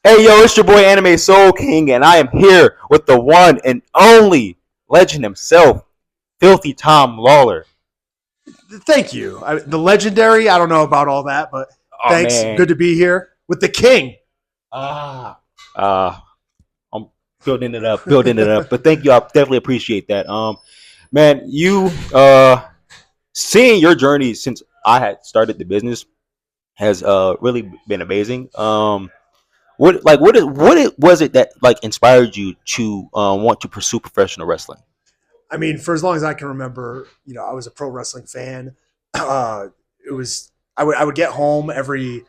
Hey yo, it's your boy Anime Soul King, and I am here with the one and only legend himself, Filthy Tom Lawler. Thank you. The legendary, I don't know about all that, but Oh thanks. man, Good to be here with the king. ah, uh, I'm building it up. But thank you, I definitely appreciate that. Man, you seeing your journey since I had started the business has really been amazing. Was it that like inspired you to want to pursue professional wrestling? I mean, for as long as I can remember, I was a pro wrestling fan. Uh, it was I would get home every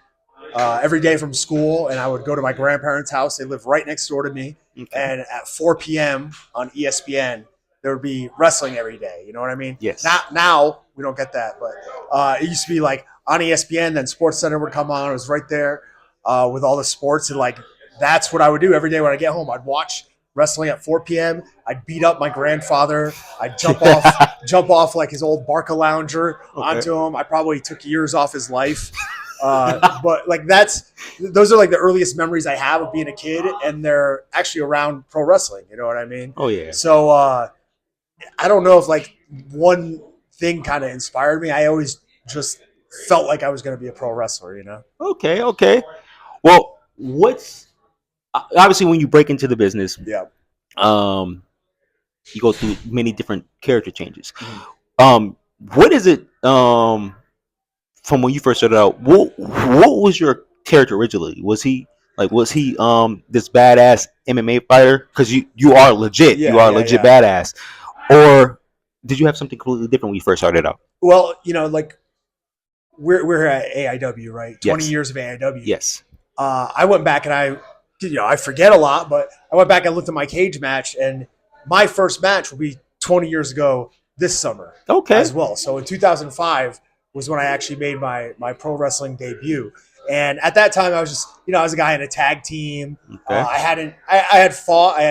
day from school, and I would go to my grandparents' house. They live right next door to me, Okay. and at 4 p.m. on ESPN, there would be wrestling every day. You know what I mean? Yes. Now we don't get that, but it used to be like on ESPN. Then Sports Center would come on. It was right there with all the sports, and like that's what I would do every day when I get home. I'd watch wrestling at 4 p.m. I'd beat up my grandfather. I'd jump off like his old Barca lounger Okay. onto him. I probably took years off his life. But like those are like the earliest memories I have of being a kid, and they're actually around pro wrestling. You know what I mean? Oh yeah. So I don't know if like one thing kind of inspired me. I always just felt like I was going to be a pro wrestler. Okay. Okay. Well, what's obviously when you break into the business, Yeah. um, you go through many different character changes. Mhm. What is it? From when you first started out, what was your character originally? Was he this badass MMA fighter? Because you are legit, you Yeah, are yeah, legit yeah. badass, or did you have something completely different when you first started out? Well, like we're at AIW, right? 20 Yes. years of AIW. Yes. I went back and I forget a lot, but I went back and looked at my cage match, and my first match will be 20 years ago this summer Okay. as well. So in 2005 was when I actually made my pro wrestling debut. And at that time, I was just, I was a guy in a tag team. Okay. I had fought, I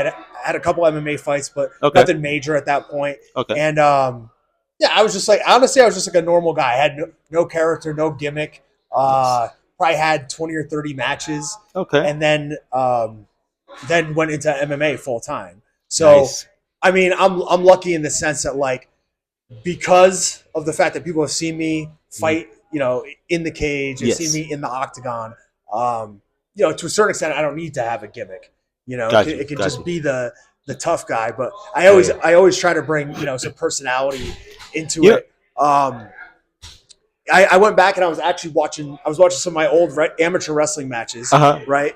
had a couple MMA fights, but Okay. nothing major at that point. Okay. And yeah, I was just like, honestly, I was just like a normal guy. I had no character, no gimmick. Yes. Probably had 20 or 30 matches, Okay. and then went into MMA full time. So Nice. I mean, I'm lucky in the sense that like because of the fact that people have seen me Mhm. fight, in the cage, they've seen Yes. me in the octagon. To a certain extent, I don't need to have a gimmick. It Got can, you. it can Got just you. be the tough guy. But I Oh always yeah. I always try to bring some personality into Yeah. it. I went back and I was watching some of my old amateur wrestling matches, Uh huh. right?